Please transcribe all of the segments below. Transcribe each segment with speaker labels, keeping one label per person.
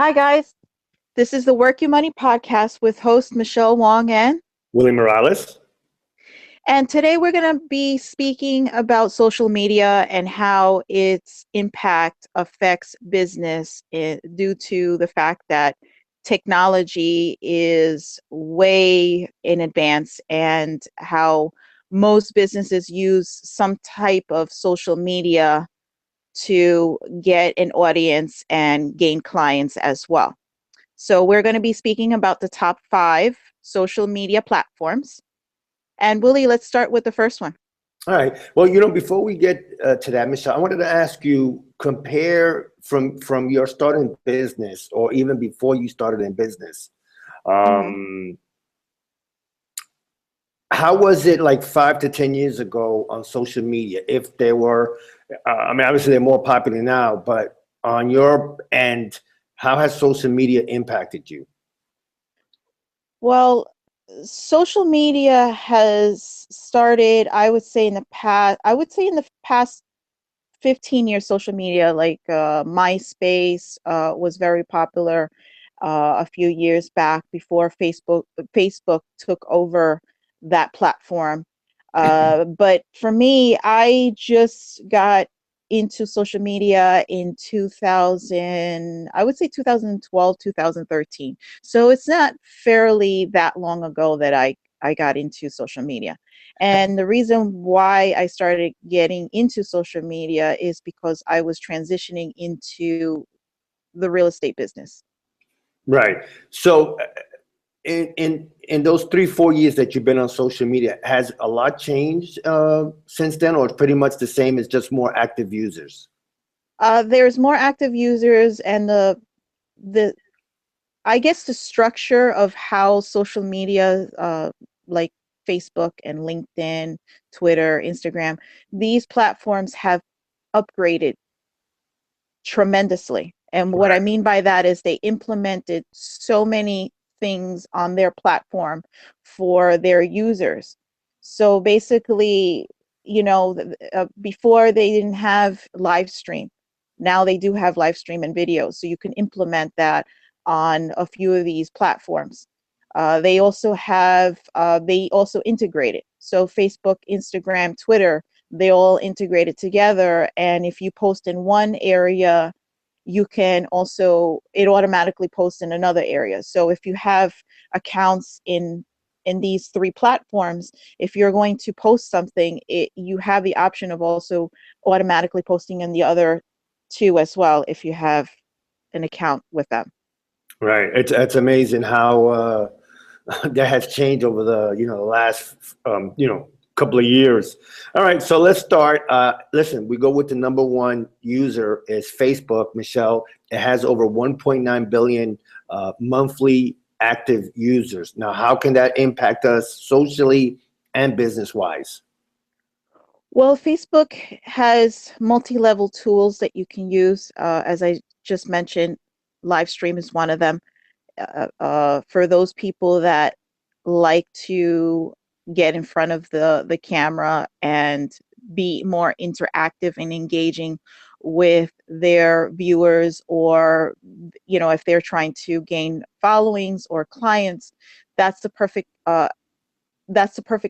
Speaker 1: Hi, guys. This is the Work Your Money podcast with host Michelle Wong
Speaker 2: Willie Morales.
Speaker 1: and today we're going to be speaking about social media and how its impact affects business due to the fact that technology is way in advance and how most businesses use some type of social media to get an audience and gain clients as well. So we're going to be speaking about the top 5 social media platforms. And Willie, let's start with the first one.
Speaker 2: All right. Well, before we get to that, Michelle, I wanted to ask you, compare from your starting business or even before you started in business.
Speaker 1: hmm
Speaker 2: Um, how was it like 5 to 10 years ago on social media? If they were, obviously they're more popular now, but on your end, how has social media impacted you?
Speaker 1: Well, social media has started, I would say in the past 15 years, social media like MySpace was very popular a few years back before Facebook took over that platform. But for me, I just got into social media in 2000, I would say 2012, 2013. So it's not fairly that long ago that I got into social media. And the reason why I started getting into social media is because I was transitioning into the real estate business.
Speaker 2: Right. So in those 3 4 years that you've been on social media, has a lot changed since then, or it's pretty much the same as just more active users?
Speaker 1: There's more active users, and the I guess the structure of how social media, like Facebook and LinkedIn, Twitter, Instagram, these platforms have upgraded tremendously. And what I
Speaker 2: Right.
Speaker 1: mean by that is they implemented so many things on their platform for their users. So basically, before they didn't have live stream. Now they do have live stream and videos. So you can implement that on a few of these platforms. They also integrate it. So Facebook, Instagram, Twitter, they all integrated together. And if you post in one area, it automatically posts in another area. So if you have accounts in these 3 platforms, if you're going to post something, you have the option of also automatically posting in the other two as well if you have an account with them.
Speaker 2: Right. It's amazing how that has changed over the last couple of years. All right, so let's start. Listen, we go with the number one user is Facebook. Michelle, it has over 1.9 billion monthly active users. Now, how can that impact us socially and business wise?
Speaker 1: Well, Facebook has multi-level tools that you can use. As I just mentioned, live stream is one of them. For those people that like to get in front of the camera and be more interactive and engaging with their viewers, or if they're trying to gain followings or clients, that's the perfect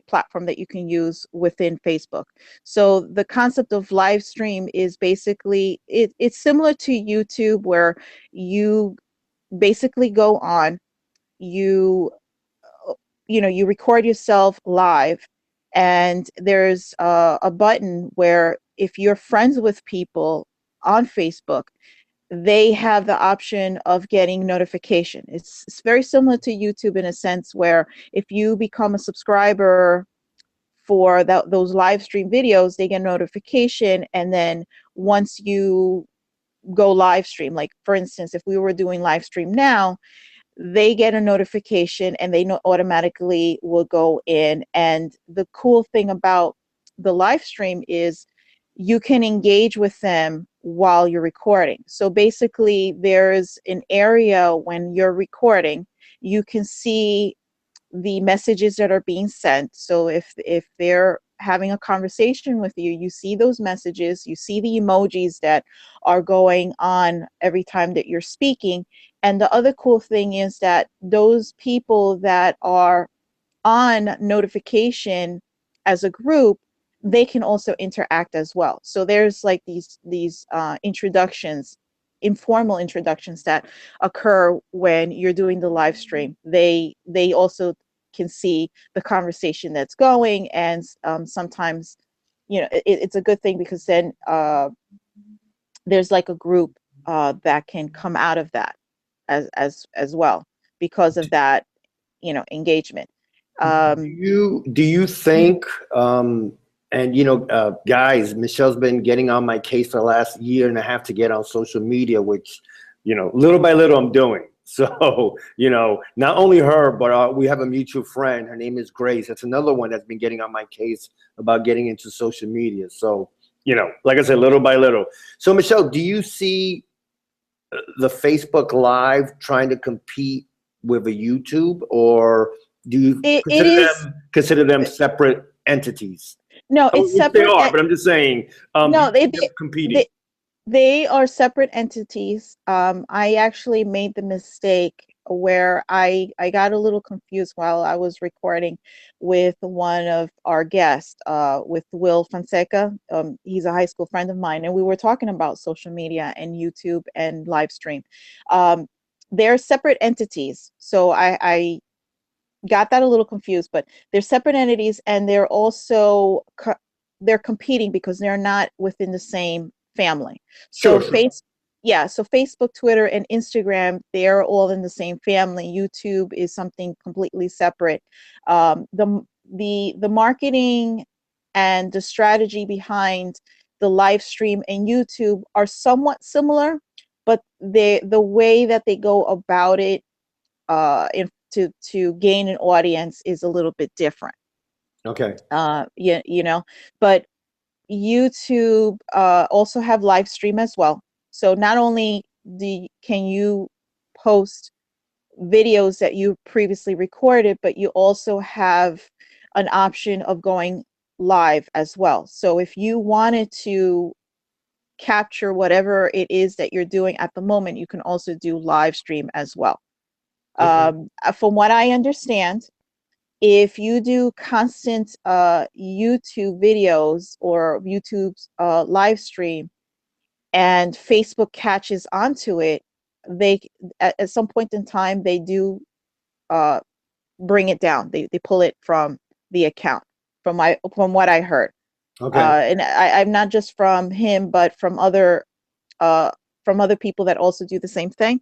Speaker 1: platform that you can use within Facebook. So the concept of live stream is basically it's similar to YouTube, where you basically go on, you you record yourself live, and there's a button where if you're friends with people on Facebook, they have the option of getting notification. It's very similar to YouTube in a sense where if you become a subscriber for those live stream videos, they get notification, and then once you go live stream, like for instance, if we were doing live stream now, they get a notification and they automatically will go in. And the cool thing about the live stream is you can engage with them while you're recording. So basically, there's an area when you're recording, you can see the messages that are being sent. So if they're having a conversation with you. You see those messages, you see the emojis that are going on every time that you're speaking. And the other cool thing is that those people that are on notification as a group, they can also interact as well. So there's like these introductions, informal introductions that occur when you're doing the live stream. They also can see the conversation that's going, and sometimes, it's a good thing because then there's like a group that can come out of that as well because of that, engagement. Um,
Speaker 2: Do you think, and guys, Michelle's been getting on my case for the last year and a half to get on social media, which, little by little I'm doing. So, not only her, but we have a mutual friend. Her name is Grace. That's another one that's been getting on my case about getting into social media. So, like I said, little by little. So, Michelle, do you see the Facebook Live trying to compete with a YouTube, or do you
Speaker 1: it is
Speaker 2: consider them separate entities?
Speaker 1: no,
Speaker 2: Oh,
Speaker 1: it's
Speaker 2: which they
Speaker 1: separate.
Speaker 2: are, but I'm just saying, do you
Speaker 1: No,
Speaker 2: see them competing?
Speaker 1: they are separate entities. I actually made the mistake where I got a little confused while I was recording with one of our guests, with Will Fonseca. He's a high school friend of mine, and we were talking about social media and YouTube and live stream. Um, they're separate entities, so I got that a little confused, but they're separate entities, and they're also they're competing because they're not within the same family. So
Speaker 2: Sure, sure.
Speaker 1: so Facebook, Twitter, and Instagram, they're all in the same family. YouTube is something completely separate. The marketing and the strategy behind the live stream and YouTube are somewhat similar, but the way that they go about it, to gain an audience, is a little bit different.
Speaker 2: Okay.
Speaker 1: Yeah, but YouTube also have live stream as well. So not only can you post videos that you previously recorded, but you also have an option of going live as well. So if you wanted to capture whatever it is that you're doing at the moment, you can also do live stream as well.
Speaker 2: Okay.
Speaker 1: From what I understand, if you do constant YouTube videos or YouTube's live stream, and Facebook catches onto it, they at some point in time they do uh, bring it down. They pull it from the account. From what I heard,
Speaker 2: Okay.
Speaker 1: and I'm not just from him, but uh, from other people that also do the same thing.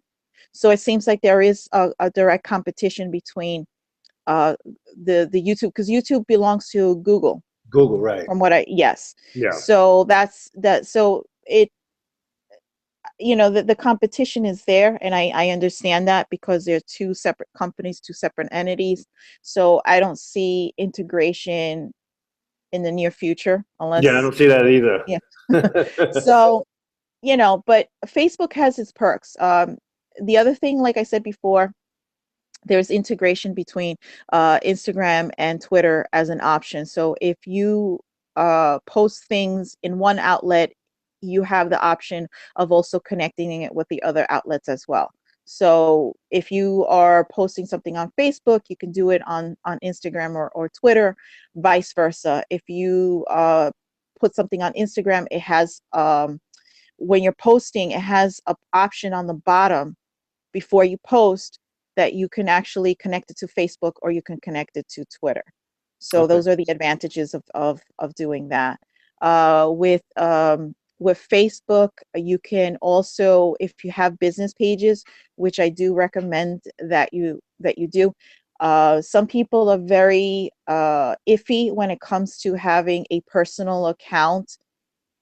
Speaker 1: So it seems like there is a direct competition between uh, the YouTube, because YouTube belongs to Google,
Speaker 2: Google, right?
Speaker 1: from what I yes.
Speaker 2: Yeah.
Speaker 1: So that's that. So it the competition is there, and I understand that because they're two separate companies, two separate entities. So I don't see integration in the near future
Speaker 2: Yeah, I
Speaker 1: unless
Speaker 2: don't see that either.
Speaker 1: yeah. So but Facebook has its perks. The other thing, like I said before, there's integration between Instagram and Twitter as an option. So if you post things in one outlet, you have the option of also connecting it with the other outlets as well. So if you are posting something on Facebook, you can do it on Instagram or Twitter, vice versa. If you put something on Instagram, it has when you're posting, it has an option on the bottom before you post that you can actually connect it to Facebook or you can connect it to Twitter. So
Speaker 2: Okay.
Speaker 1: those are the advantages of doing that. With Facebook, you can also, if you have business pages, which I do recommend that you do. Some people are very iffy when it comes to having a personal account.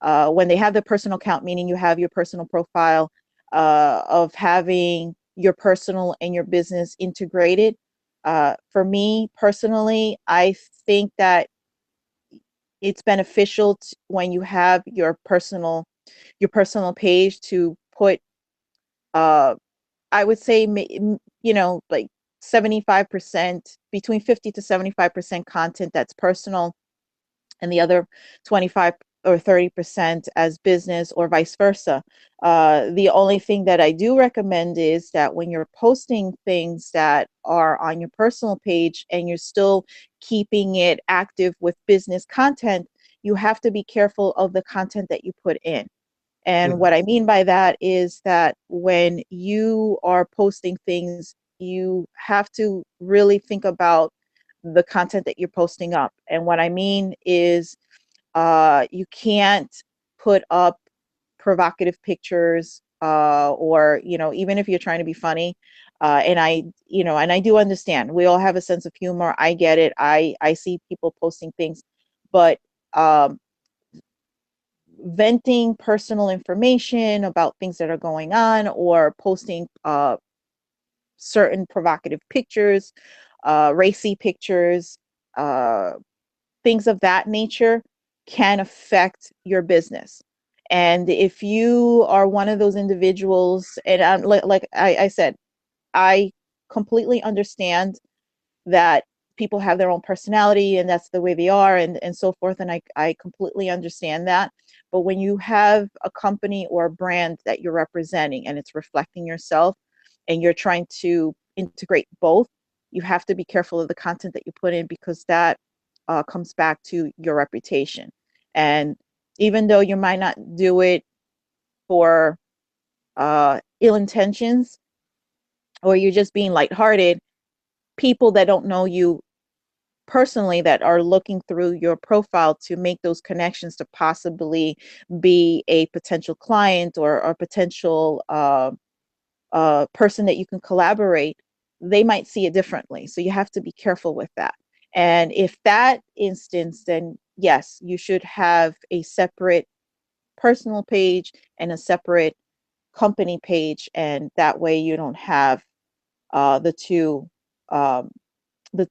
Speaker 1: When they have the personal account, meaning you have your personal profile, of having your personal and your business integrated. For me personally, I think that it's beneficial when you have your personal page to put, uh, I would say, like 75%, between 50 to 75% content that's personal, and the other 25 or 30% as business, or vice versa. The only thing that I do recommend is that when you're posting things that are on your personal page and you're still keeping it active with business content, you have to be careful of the content that you put in. And what I mean by that is that when you are posting things, you have to really think about the content that you're posting up. And what I mean is, you can't put up provocative pictures, or, even if you're trying to be funny. And I do understand. We all have a sense of humor. I get it. I see people posting things, but um, venting personal information about things that are going on, or posting certain provocative pictures, racy pictures, uh, things of that nature can affect your business. And if you are one of those individuals, and like I said, I completely understand that people have their own personality and that's the way they are, and so forth. And I completely understand that. But when you have a company or a brand that you're representing and it's reflecting yourself, and you're trying to integrate both, you have to be careful of the content that you put in, because that comes back to your reputation. And even though you might not do it for ill intentions, or you're just being lighthearted, people that don't know you personally, that are looking through your profile to make those connections to possibly be a potential client, or a potential person that you can collaborate, they might see it differently. So you have to be careful with that. And if that instance, then yes, you should have a separate personal page and a separate company page, and that way you don't have the two um,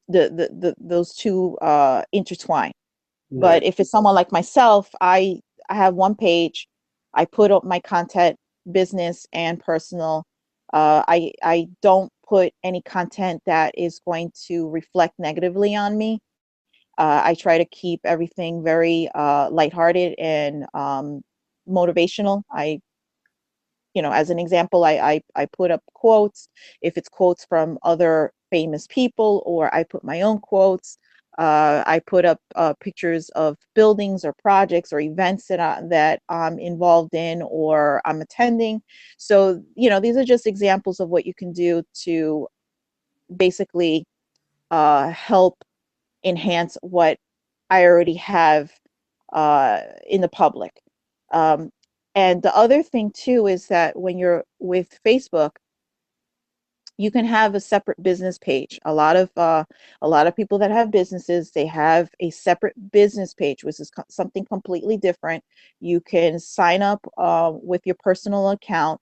Speaker 1: those two intertwine. But
Speaker 2: Right.
Speaker 1: if it's someone like myself, I have one page. I put up my content, business and personal. I don't put any content that is going to reflect negatively on me. I try to keep everything very lighthearted and motivational. As an example, I put up quotes. If it's quotes from other famous people, or I put my own quotes. I put up pictures of buildings or projects or events that I'm involved in or I'm attending. So, these are just examples of what you can do to basically help enhance what I already have in the public. Um, and the other thing too is that when you're with Facebook, you can have a separate business page. A lot of people that have businesses, they have a separate business page, which is something completely different. You can sign up with your personal account.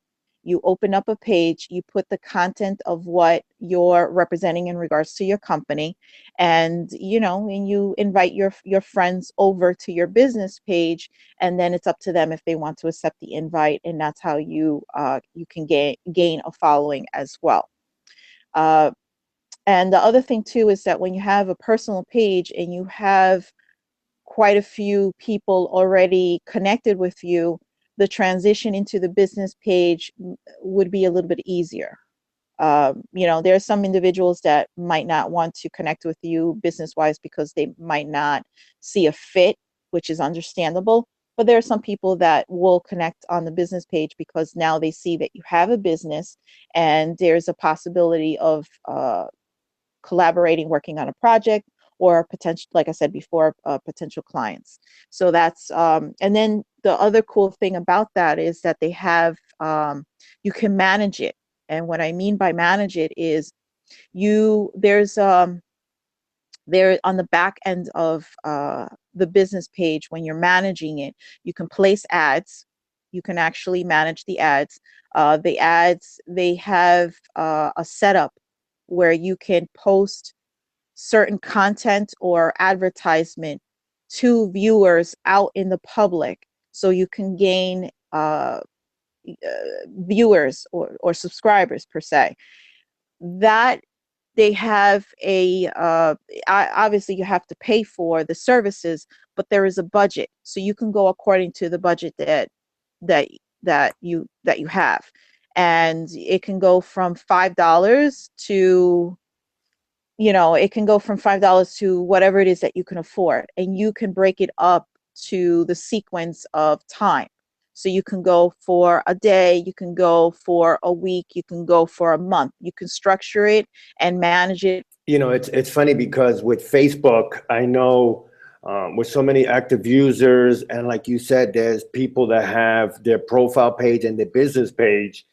Speaker 1: You open up a page, you put the content of what you're representing in regards to your company, and you invite your friends over to your business page, and then it's up to them if they want to accept the invite, and that's how you can gain a following as well. Uh, and the other thing too is that when you have a personal page and you have quite a few people already connected with you, the transition into the business page would be a little bit easier. There are some individuals that might not want to connect with you business wise because they might not see a fit, which is understandable. But there are some people that will connect on the business page because now they see that you have a business, and there's a possibility of collaborating, working on a project, or potential, like I said before, potential clients. So and then the other cool thing about that is that they have, you can manage it. And what I mean by manage it is there on the back end of the business page, when you're managing it, you can place ads. You can actually manage the ads. They have a setup where you can post certain content or advertisement to viewers out in the public, so you can gain viewers or subscribers per se. That they have obviously you have to pay for the services, but there is a budget, so you can go according to the budget that that you have, and it can go from $5 to, it can go from $5 to whatever it is that you can afford, and you can break it up to the sequence of time. So you can go for a day, you can go for a week, you can go for a month. You can structure it and manage it.
Speaker 2: It's funny because with Facebook, I know with so many active users, and like you said, there's people that have their profile page and their business page.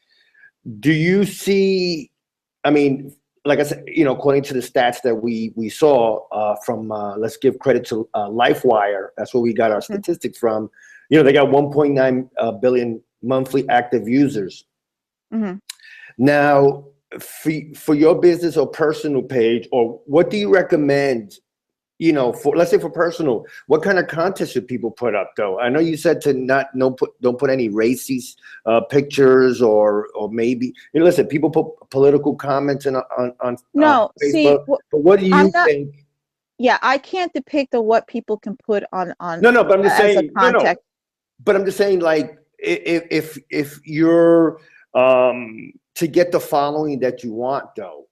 Speaker 2: Do you see? I mean, like I said, according to the stats that we saw from, let's give credit to LifeWire. That's where we got our statistics from. They got 1.9 billion monthly active users.
Speaker 1: Mm-hmm.
Speaker 2: Now, for your business or personal page, or what do you recommend? For, let's say, for personal, what kind of content should people put up? Though I know you said to don't put any racist pictures, or maybe, listen, people put political comments on
Speaker 1: No, see,
Speaker 2: Facebook. But what do you
Speaker 1: I'm not.
Speaker 2: think?
Speaker 1: Yeah, I can't depict what people can put on
Speaker 2: No, but I'm just
Speaker 1: as a
Speaker 2: saying, no,
Speaker 1: context.
Speaker 2: but I'm just saying, like, if you're to get the following that you want, though.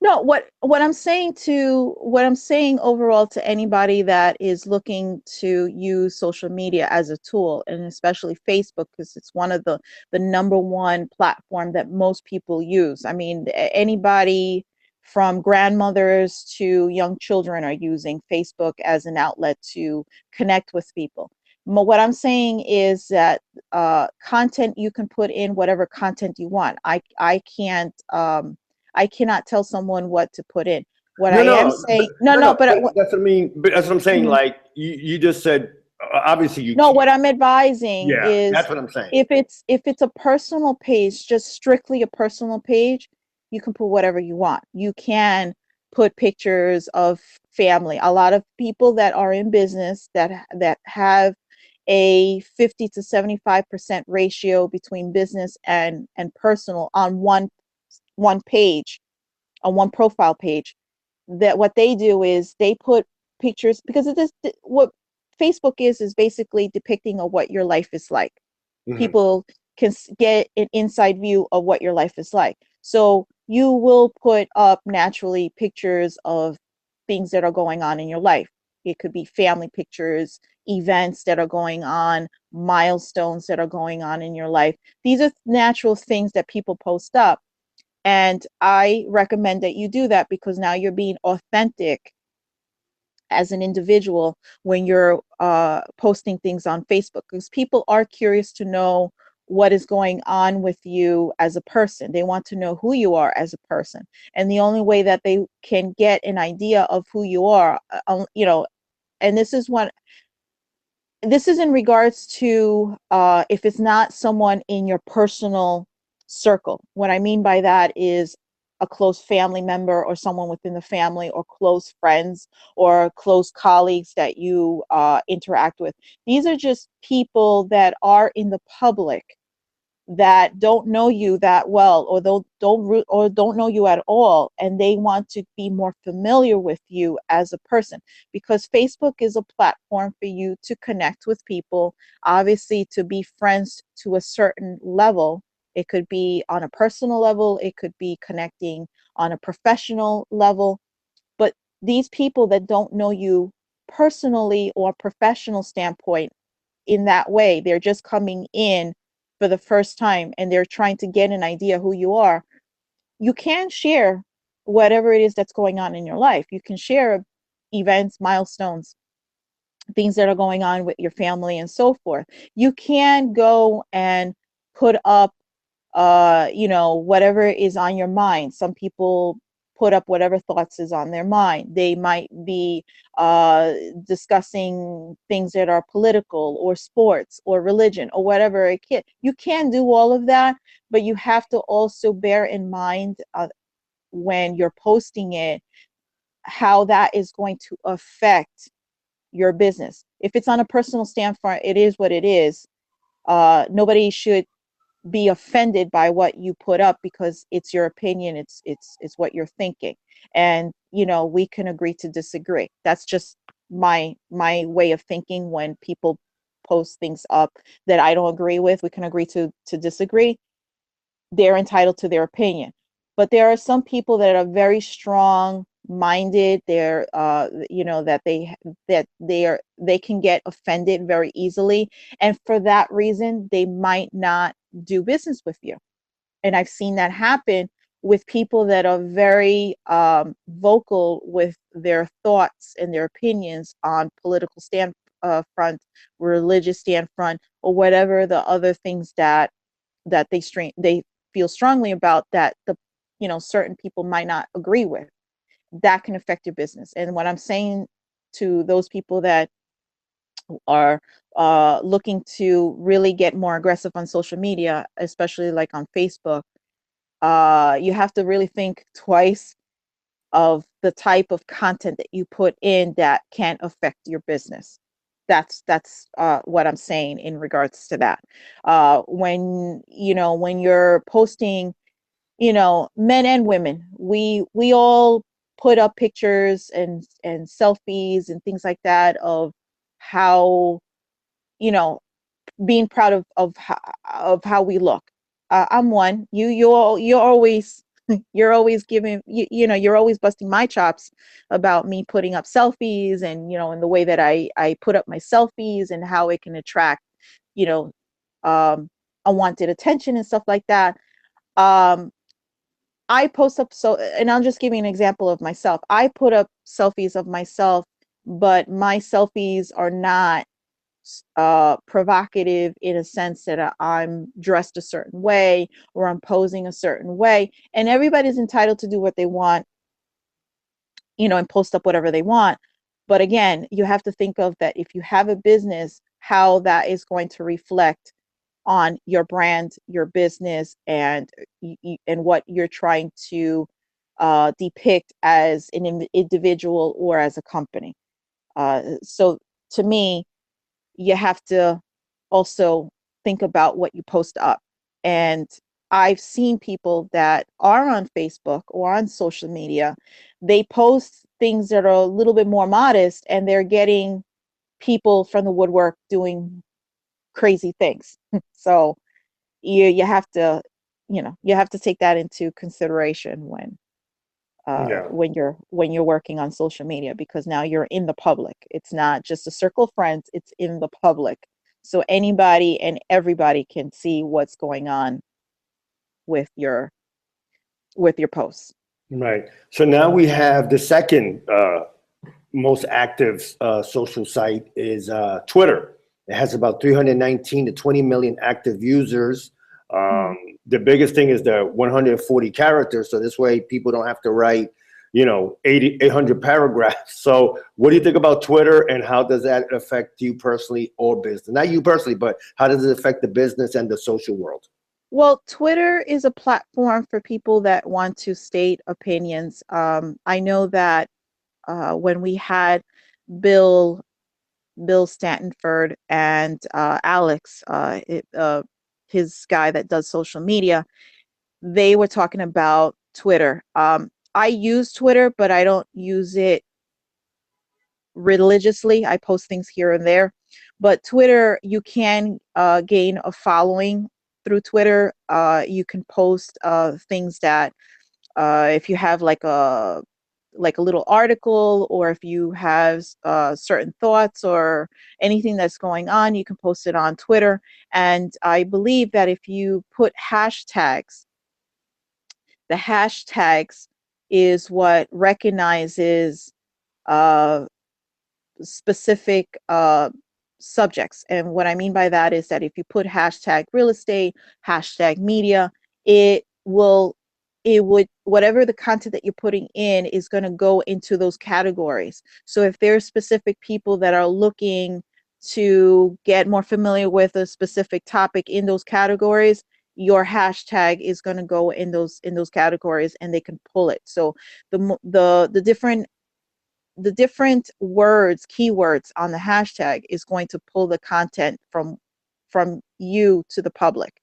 Speaker 1: No, what I'm saying overall to anybody that is looking to use social media as a tool, and especially Facebook, because it's one of the number one platform that most people use. I mean, anybody from grandmothers to young children are using Facebook as an outlet to connect with people. What I'm saying is that content, you can put in whatever content you want. I cannot tell someone what to put in. What
Speaker 2: No,
Speaker 1: I am
Speaker 2: no,
Speaker 1: saying, no, no, but
Speaker 2: that's what I mean. But that's what I'm saying.
Speaker 1: mhm.
Speaker 2: Like, you just said, obviously you
Speaker 1: No,
Speaker 2: can't.
Speaker 1: what I'm advising
Speaker 2: Yeah,
Speaker 1: is,
Speaker 2: that's what I'm saying.
Speaker 1: if it's a personal page, just strictly a personal page, you can put whatever you want. You can put pictures of family. A lot of people that are in business that have a 50 to 75% ratio between business and personal on one page, on one profile page, that what they do is they put pictures, because it is what Facebook is basically depicting of what your life is like.
Speaker 2: Hmm.
Speaker 1: People can get an inside view of what your life is like. So you will put up naturally pictures of things that are going on in your life. It could be family pictures, events that are going on, milestones that are going on in your life. These are natural things that people post up. And I recommend that you do that, because now you're being authentic as an individual when you're posting things on Facebook, because people are curious to know what is going on with you as a person. They want to know who you are as a person. And the only way that they can get an idea of who you are, and this is in regards to if it's not someone in your personal circle. What I mean by that is a close family member, or someone within the family, or close friends, or close colleagues that you interact with. These are just people that are in the public, that don't know you that well, or don't know you at all, and they want to be more familiar with you as a person, because Facebook is a platform for you to connect with people, obviously to be friends to a certain level. It could be on a personal level, it could be connecting on a professional level, but these people that don't know you personally or professional standpoint in that way, they're just coming in for the first time and they're trying to get an idea who you are. You can share whatever it is that's going on in your life. You can share events, milestones, things that are going on with your family, and so forth. You can go and put up whatever is on your mind. Some people put up whatever thoughts is on their mind. They might be discussing things that are political, or sports, or religion, or whatever it can. You can do all of that, but you have to also bear in mind when you're posting it, how that is going to affect your business. If it's on a personal standpoint, it is what it is. Nobody should be offended by what you put up because it's your opinion, it's what you're thinking. And we can agree to disagree. That's just my way of thinking. When people post things up that I don't agree with, we can agree to disagree. They're entitled to their opinion. But there are some people that are very strong minded. They're that they can get offended very easily, and for that reason they might not do business with you. And I've seen that happen with people that are very vocal with their thoughts and their opinions on political front, religious stand front, or whatever the other things that they feel strongly about, that the certain people might not agree with. That can affect your business. And what I'm saying to those people that are looking to really get more aggressive on social media, especially like on Facebook, you have to really think twice of the type of content that you put in that can affect your business. That's what I'm saying in regards to that. When you're posting, men and women, we all put up pictures and selfies and things like that of how, you know being proud of how we look. I'm one. You're always you're always giving you're always busting my chops about me putting up selfies, and and the way that I put up my selfies and how it can attract you know um unwanted attention and stuff like that. um I post up, and I'll just give you an example of myself. I put up selfies of myself, but my selfies are not provocative in a sense that I'm dressed a certain way or I'm posing a certain way. And everybody's entitled to do what they want, and post up whatever they want. But again, you have to think of that if you have a business, how that is going to reflect on your brand, your business, and what you're trying to depict as an individual or as a company. So to me, you have to also think about what you post up. And I've seen people that are on Facebook or on social media, they post things that are a little bit more modest, and they're getting people from the woodwork doing crazy things. So you have to, you have to take that into consideration
Speaker 2: Yeah.
Speaker 1: when you're working on social media, because now you're in the public. It's not just a circle of friends, it's in the public. So anybody and everybody can see what's going on with your posts.
Speaker 2: Right. So now we have the second most active social site is Twitter. It has about 319 to 20 million active users.
Speaker 1: Mhm.
Speaker 2: The biggest thing is the 140 characters. So this way people don't have to write, 800 paragraphs. So what do you think about Twitter, and how does that affect you personally or business? Not you personally, but how does it affect the business and the social world?
Speaker 1: Well, Twitter is a platform for people that want to state opinions. I know that when we had Bill Bill Stantonford and Alex, his guy that does social media, they were talking about Twitter. I use Twitter, but I don't use it religiously. I post things here and there. But Twitter, you can gain a following through Twitter. You can post things that, if you have like a little article, or if you have certain thoughts or anything that's going on, you can post it on Twitter. And I believe that if you put hashtags, the hashtags is what recognizes uh, specific subjects. And what I mean by that is that if you put hashtag real estate, hashtag media, it will, it would, whatever the content that you're putting in is going to go into those categories. So if there's specific people that are looking to get more familiar with a specific topic in those categories, your hashtag is going to go in those categories, and they can pull it. So the different words, keywords on the hashtag is going to pull the content from you to the public.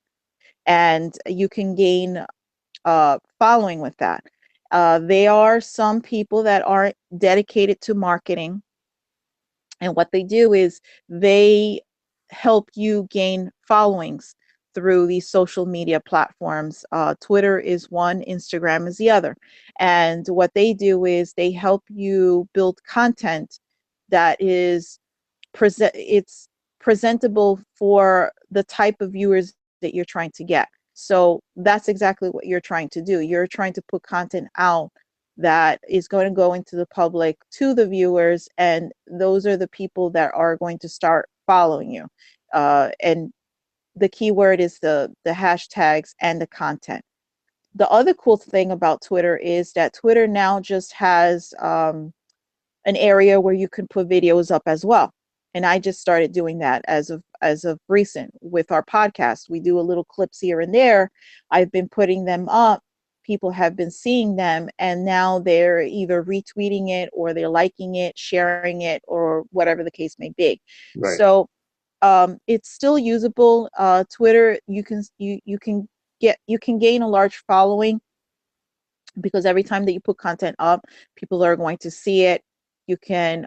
Speaker 1: and you can gain following with that. There are some people that are dedicated to marketing, and what they do is they help you gain followings through these social media platforms. Twitter is one, Instagram is the other. And what they do is they help you build content that is it's presentable for the type of viewers that you're trying to get. So that's exactly what you're trying to do. You're trying to put content out that is going to go into the public, to the viewers, and those are the people that are going to start following you. And the keyword is the hashtags and the content. The other cool thing about Twitter is that Twitter now just has an area where you can put videos up as well. And I just started doing that as of recent with our podcast. We do a little clips here and there. I've been putting them up. People have been seeing them, and now they're either retweeting it or they're liking it, sharing it, or whatever the case may be.
Speaker 2: Right.
Speaker 1: So it's still usable. Twitter, you can gain a large following because every time that you put content up, people are going to see it. You can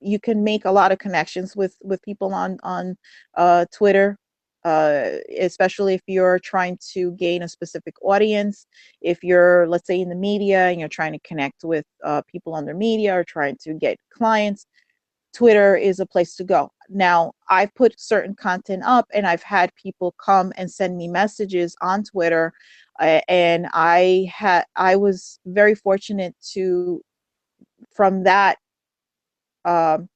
Speaker 1: you can make a lot of connections with people on Twitter, especially if you're trying to gain a specific audience. If you're, let's say, in the media and you're trying to connect with people on their media or trying to get clients, Twitter is a place to go. Now, I've put certain content up and I've had people come and send me messages on Twitter, and I was very fortunate to from that um,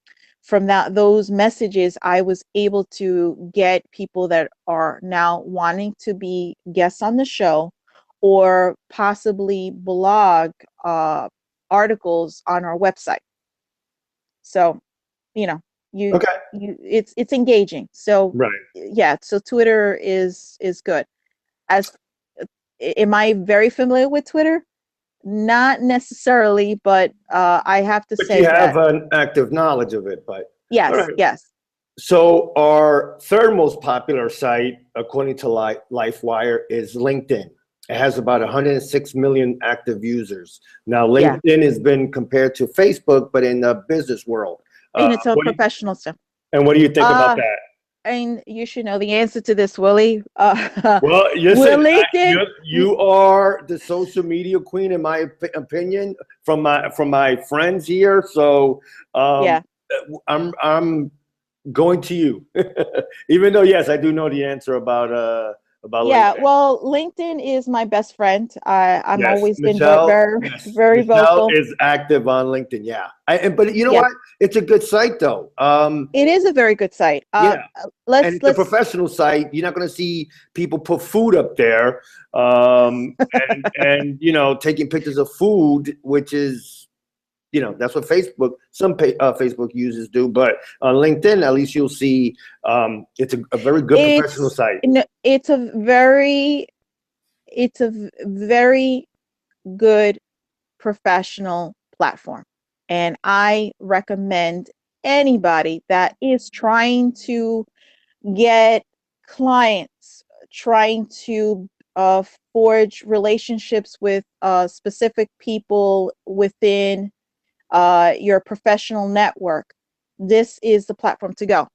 Speaker 1: those messages, I was able to get people that are now wanting to be guests on the show or possibly blog articles on our website. So, you know, you
Speaker 2: Okay.
Speaker 1: it's engaging. So
Speaker 2: Right.
Speaker 1: yeah, so Twitter is good. As am I very familiar with Twitter? Not necessarily, but I have to
Speaker 2: But you
Speaker 1: say
Speaker 2: have
Speaker 1: that
Speaker 2: an active knowledge of it, but all
Speaker 1: yes,
Speaker 2: right.
Speaker 1: yes.
Speaker 2: So our third most popular site, according to LifeWire, is LinkedIn. It has about 106 million active users. Now,
Speaker 1: Yeah,
Speaker 2: LinkedIn has been compared to Facebook, but in the business world.
Speaker 1: and it's a
Speaker 2: What do
Speaker 1: professional stuff.
Speaker 2: and what do you think about
Speaker 1: Uh,
Speaker 2: that?
Speaker 1: and you should know the answer to this, Willie.
Speaker 2: Well,
Speaker 1: Will
Speaker 2: listen,
Speaker 1: LinkedIn?
Speaker 2: you are the social media queen, in my opinion, from my friends here. So um,
Speaker 1: Yeah.
Speaker 2: I'm going to you, even though yes, I do know the answer about
Speaker 1: Yeah,
Speaker 2: LinkedIn.
Speaker 1: well, LinkedIn is my best friend. I'm
Speaker 2: Yes,
Speaker 1: always been very,
Speaker 2: Michelle.
Speaker 1: very,
Speaker 2: Yes,
Speaker 1: very
Speaker 2: Michelle
Speaker 1: vocal.
Speaker 2: is active on LinkedIn. Yeah, but you know
Speaker 1: Yeah,
Speaker 2: what? It's a good site though.
Speaker 1: it is a very good site.
Speaker 2: Yeah, and it's a
Speaker 1: Let's
Speaker 2: professional site. You're not going to see people put food up there, and taking pictures of food, which is that's what Facebook Facebook users do. But on LinkedIn, at least you'll see it's a very good professional site.
Speaker 1: it's a very good professional platform. And I recommend anybody that is trying to get clients, trying to forge relationships with specific people within your professional network. This is the platform to go.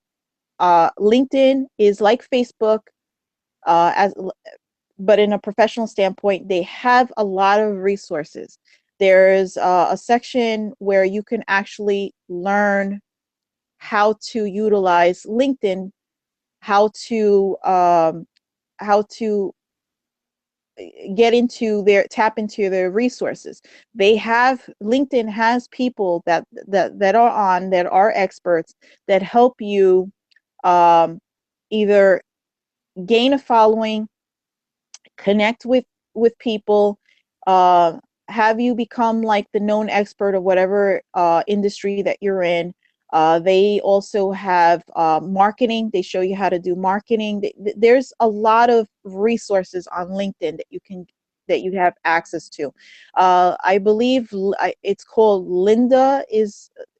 Speaker 1: LinkedIn is like Facebook, as but in a professional standpoint, they have a lot of resources. There's a section where you can actually learn how to utilize LinkedIn, how to tap into their resources. They have LinkedIn has people that are on that are experts that help you um, either gain a following, connect with people, uh, have you become like the known expert of whatever industry that you're in. They also have marketing. They show you how to do marketing. There's a lot of resources on LinkedIn that you have access to. I believe it's called Linda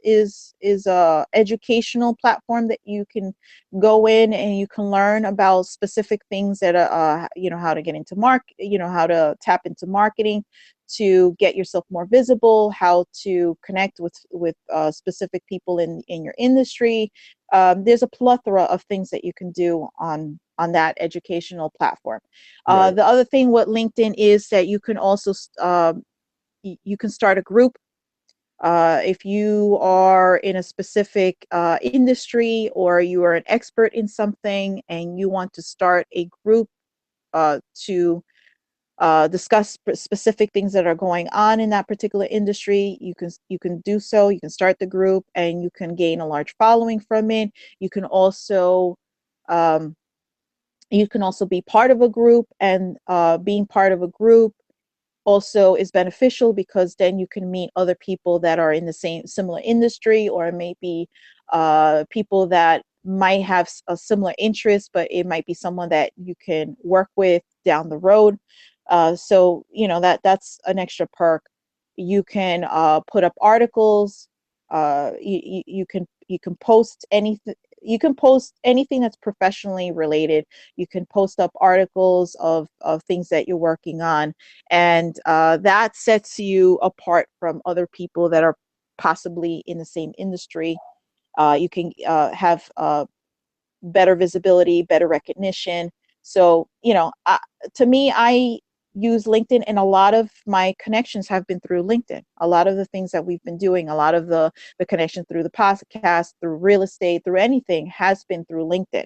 Speaker 1: is a educational platform that you can go in and you can learn about specific things that you know, how to get into you know, how to tap into marketing to get yourself more visible, how to connect with specific people in your industry. There's a plethora of things that you can do on that educational platform.
Speaker 2: Right.
Speaker 1: The other thing what LinkedIn is that you can also you can start a group. If you are in a specific industry or you are an expert in something and you want to start a group to discuss specific things that are going on in that particular industry, you can do so. You can start the group and you can gain a large following from it. Um, you can also be part of a group, and being part of a group also is beneficial because then you can meet other people that are in the same similar industry, or maybe people that might have a similar interest, but it might be someone that you can work with down the road. So you know, that's an extra perk. You can put up articles. You can post anything. You can post anything that's professionally related. You can post up articles of things that you're working on, and that sets you apart from other people that are possibly in the same industry. You can have better visibility, better recognition. So, you know, to me, I use LinkedIn, and a lot of my connections have been through LinkedIn. A lot of the things that we've been doing, a lot of the connection through the podcast, through real estate, through anything has been through LinkedIn,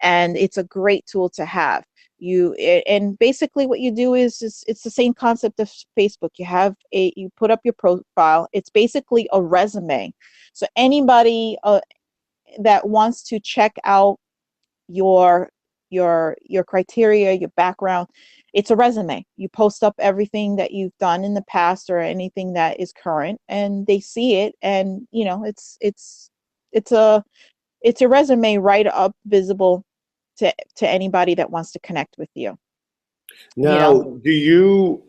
Speaker 1: and it's a great tool to have. And basically what you do is it's the same concept of Facebook. You put up your profile. It's basically a resume. So anybody that wants to check out your your criteria, your background, it's a resume. You post up everything that you've done in the past or anything that is current, and they see it, and you know, it's a it's a resume right up visible to anybody that wants to connect with you, you
Speaker 2: Now,
Speaker 1: know.
Speaker 2: do you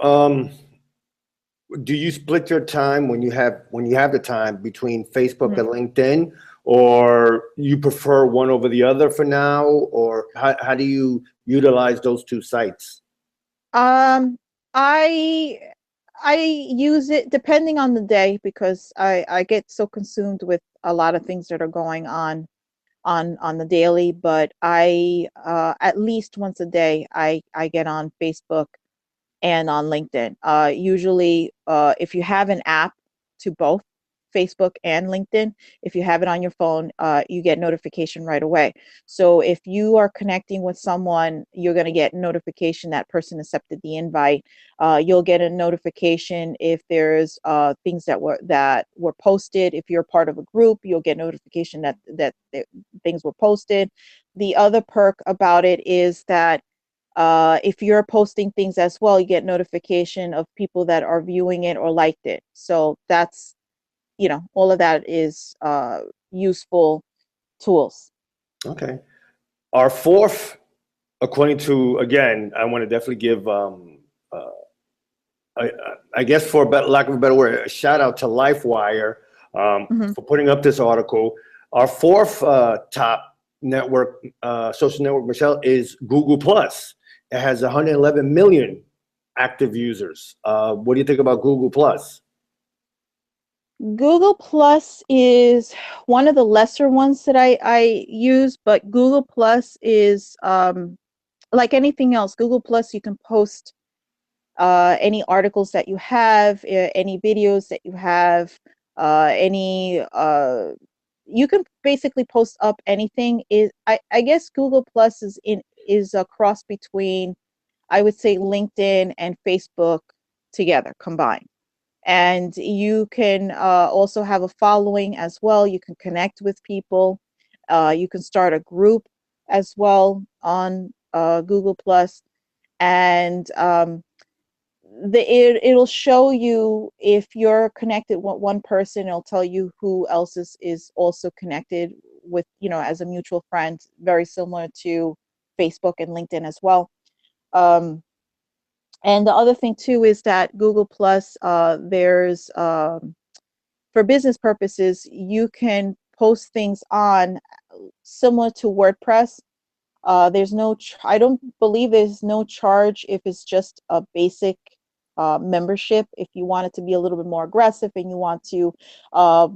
Speaker 2: split your time when you have the time between Facebook
Speaker 1: Mhm.
Speaker 2: and LinkedIn, or you prefer one over the other for now, or how do you utilize those two sites?
Speaker 1: Um, I I use it depending on the day because I get so consumed with a lot of things that are going on the daily. But I at least once a day I get on Facebook and on LinkedIn. Usually, if you have an app to both Facebook and LinkedIn, if you have it on your phone, you get notification right away. So if you are connecting with someone, you're going to get notification that person accepted the invite. You'll get a notification if there's things that were posted. If you're part of a group, you'll get notification that things were posted. The other perk about it is that if you're posting things as well, you get notification of people that are viewing it or liked it. So that's, you know, all of that is useful tools.
Speaker 2: Okay. Our fourth, according to, again, I want to definitely give, uh, I, I guess for lack of a better word, a shout out to LifeWire
Speaker 1: Mhm.
Speaker 2: for putting up this article. Our fourth top network, social network, Michelle, is Google Plus. It has 111 million active users. What do you think about Google Plus?
Speaker 1: Google Plus is one of the lesser ones that I use, but Google Plus is like anything else. Google Plus, you can post any articles that you have, any videos that you have, any you can basically post up anything. I guess Google Plus is a cross between, I would say, LinkedIn and Facebook together combined. And you can also have a following as well. You can connect with people. You can start a group as well on Google Plus, and it'll show you if you're connected with one person. It'll tell you who else is also connected with, you know, as a mutual friend, very similar to Facebook and LinkedIn as well. um, and the other thing too is that Google Plus, there's for business purposes, you can post things on similar to WordPress. There's no, I don't believe there's no charge if it's just a basic membership. If you want it to be a little bit more aggressive and you want to uh,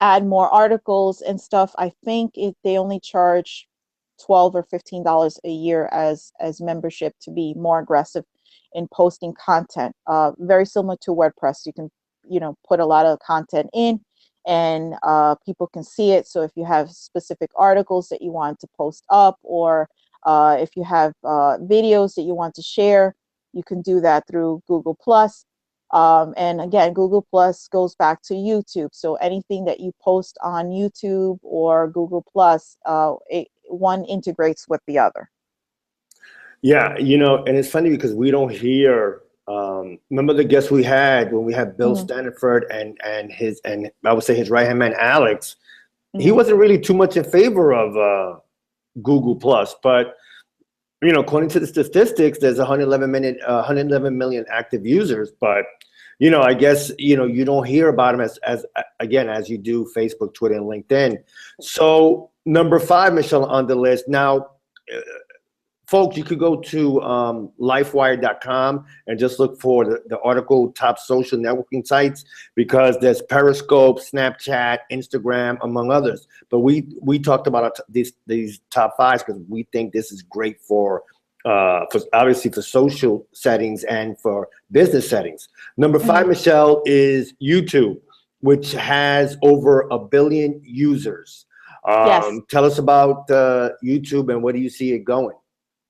Speaker 1: add more articles and stuff, I think they only charge $12 or $15 a year as membership to be more aggressive in posting content. Very similar to WordPress, you can put a lot of content in, and people can see it. So if you have specific articles that you want to post up, or if you have videos that you want to share, you can do that through Google Plus. And again, Google Plus goes back to YouTube. So anything that you post on YouTube or Google Plus, one integrates with the other.
Speaker 2: Yeah, and it's funny because we don't hear. Remember the guest we had when we had Bill Stanford and I would say his right hand man Alex. He wasn't really too much in favor of Google Plus, but according to the statistics, there's 111 million active users. But I guess you don't hear about them as you do Facebook, Twitter, and LinkedIn. So number 5, Michelle, on the list now. Folks, you could go to lifewire.com and just look for the article top social networking sites, because there's Periscope, Snapchat, Instagram, among others. But we talked about these top 5 because we think this is great for obviously for social settings and for business settings. Number 5, Michelle, is YouTube, which has over 1 billion users.
Speaker 1: Yes.
Speaker 2: Tell us about YouTube and where do you see it going?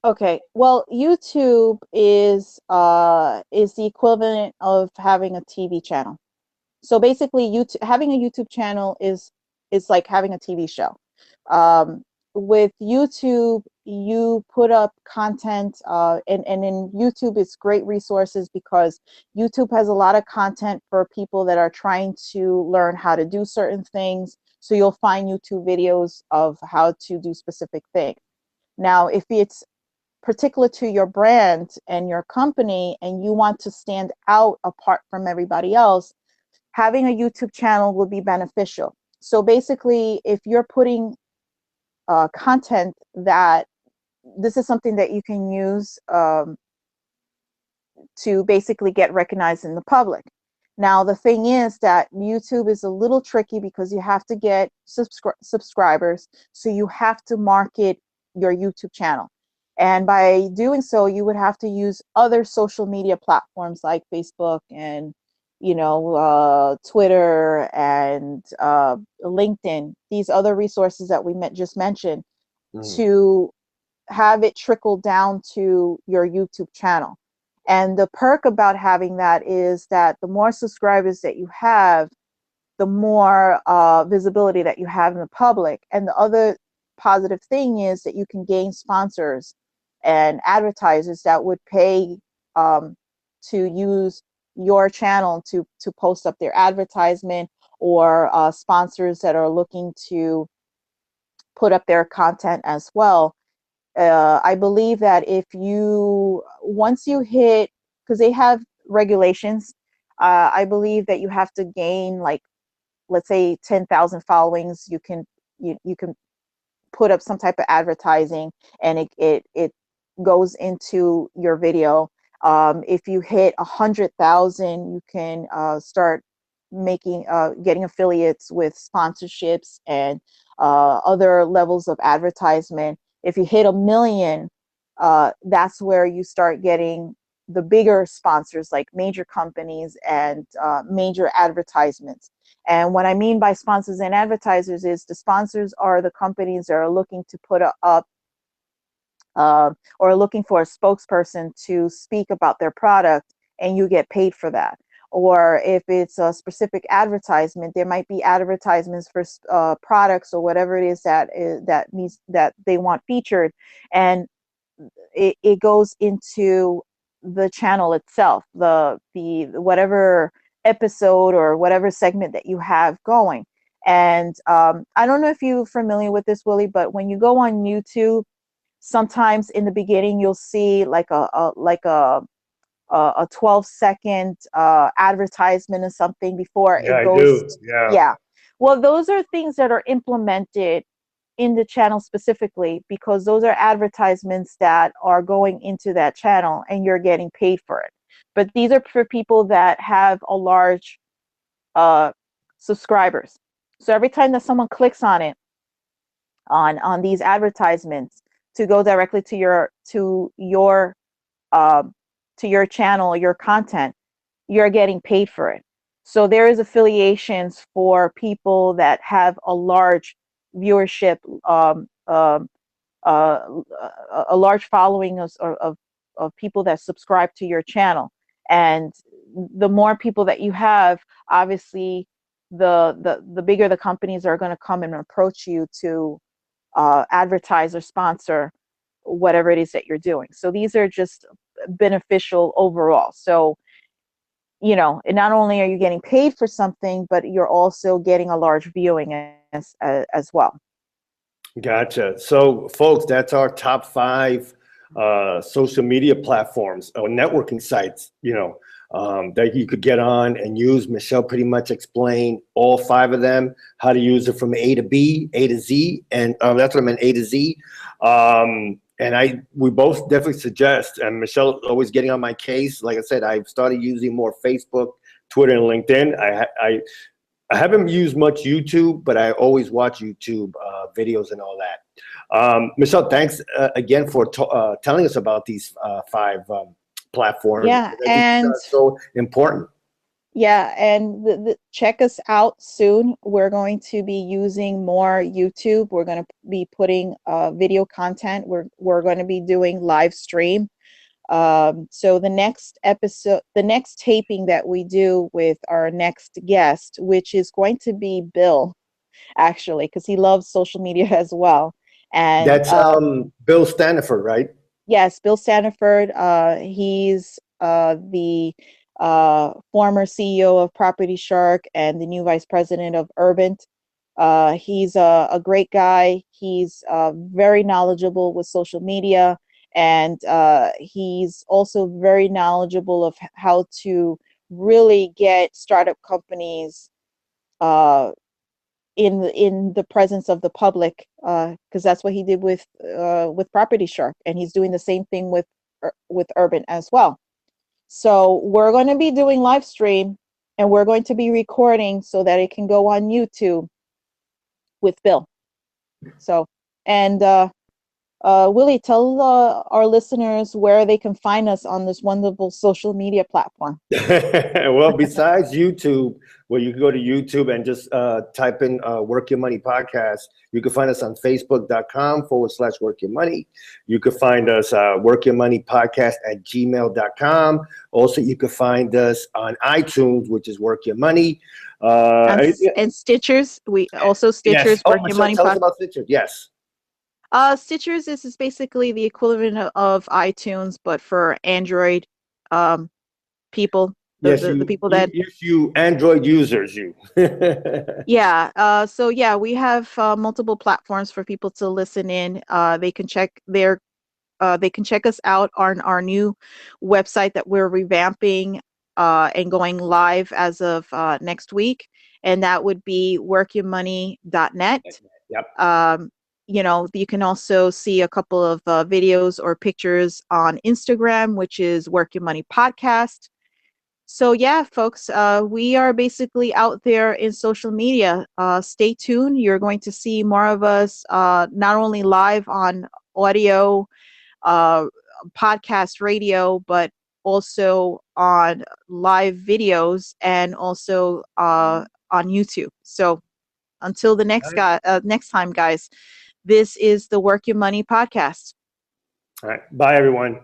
Speaker 1: Okay, well, YouTube is the equivalent of having a TV channel. So basically, having a YouTube channel is like having a TV show. With YouTube, you put up content, and in YouTube, it's great resources because YouTube has a lot of content for people that are trying to learn how to do certain things. So you'll find YouTube videos of how to do specific things. Now, if it's particular to your brand and your company and you want to stand out apart from everybody else, having a YouTube channel will be beneficial. So basically, if you're putting content that this is something that you can use to basically get recognized in the public. Now, the thing is that YouTube is a little tricky because you have to get subscribers. So you have to market your YouTube channel. And by doing so, you would have to use other social media platforms like Facebook and, Twitter and LinkedIn, these other resources that we just mentioned, to have it trickle down to your YouTube channel. And the perk about having that is that the more subscribers that you have, the more visibility that you have in the public. And the other positive thing is that you can gain sponsors and advertisers that would pay to use your channel to post up their advertisement, or sponsors that are looking to put up their content as well. I believe that once you hit, because they have regulations, I believe that you have to gain, like, let's say 10,000 followings. You can put up some type of advertising, and it goes into your video. If you hit 100,000, you can start getting affiliates with sponsorships and other levels of advertisement. If you hit 1 million, that's where you start getting the bigger sponsors, like major companies and major advertisements. And what I mean by sponsors and advertisers is the sponsors are the companies that are looking to put up or looking for a spokesperson to speak about their product, and you get paid for that. Or if it's a specific advertisement, there might be advertisements for products or whatever it is that means that they want featured, and it goes into the channel itself, the whatever episode or whatever segment that you have going. And I don't know if you're familiar with this, Willie, but when you go on YouTube, sometimes in the beginning you'll see like a a 12-second advertisement or something before
Speaker 2: Yeah,
Speaker 1: it
Speaker 2: I
Speaker 1: goes.
Speaker 2: do. Yeah.
Speaker 1: Yeah. Well, those are things that are implemented in the channel specifically because those are advertisements that are going into that channel and you're getting paid for it. But these are for people that have a large subscribers. So every time that someone clicks on it, on these advertisements to go directly uh, to your channel, your content, you're getting paid for it. So there is affiliations for people that have a large viewership, uh, a large following of people that subscribe to your channel. And the more people that you have, obviously, the bigger the companies are going to come and approach you to advertise or sponsor whatever it is that you're doing. So these are just beneficial overall. So, and not only are you getting paid for something, but you're also getting a large viewing as well.
Speaker 2: Gotcha. So, folks, that's our top 5 social media platforms or networking sites, that you could get on and use. Michelle pretty much explained all 5 of them, how to use it from A to B, A to Z, and that's what I meant, A to Z. And we both definitely suggest, and Michelle always getting on my case. Like I said, I've started using more Facebook, Twitter, and LinkedIn. I haven't used much YouTube, but I always watch YouTube videos and all that. Michelle, thanks again for telling us about these 5 platforms.
Speaker 1: Yeah,
Speaker 2: These
Speaker 1: and
Speaker 2: are so important.
Speaker 1: yeah, and check us out soon. We're going to be using more YouTube. We're going to be putting video content. We're going to be doing live stream. So the next episode, the next taping that we do with our next guest, which is going to be Bill, actually, because he loves social media as well. And
Speaker 2: That's Bill Staniford, right?
Speaker 1: yes, Bill Staniford. He's the former CEO of Property Shark and the new vice president of Urbint. He's a great guy. He's very knowledgeable with social media, and he's also very knowledgeable of how to really get startup companies in the presence of the public, because that's what he did with Property Shark, and he's doing the same thing with Urbint as well. So we're going to be doing live stream, and we're going to be recording so that it can go on YouTube with Bill. So, and Willie, tell our listeners where they can find us on this wonderful social media platform.
Speaker 2: Well, besides YouTube, where you can go to YouTube and just type in Work Your Money Podcast, you can find us on Facebook.com/Work Your Money. You can find us Work Your Money Podcast at gmail.com. Also, you can find us on iTunes, which is Work Your Money.
Speaker 1: And Stitchers. We also Stitchers,
Speaker 2: yes.
Speaker 1: Work Your Money
Speaker 2: Tell us about Stitchers. Yes.
Speaker 1: Stitchers is basically the equivalent of iTunes, but for Android people. The people that
Speaker 2: you Android users,
Speaker 1: yeah. So yeah, we have multiple platforms for people to listen in. They can check us out on our new website that we're revamping and going live as of next week, and that would be workyourmoney.net.
Speaker 2: Yep.
Speaker 1: You can also see a couple of videos or pictures on Instagram, which is Work Your Money Podcast. So yeah, folks, we are basically out there in social media. Stay tuned. You're going to see more of us, not only live on audio, podcast, radio, but also on live videos and also on YouTube. So until the next time, guys, this is the Work Your Money Podcast.
Speaker 2: All right. Bye, everyone.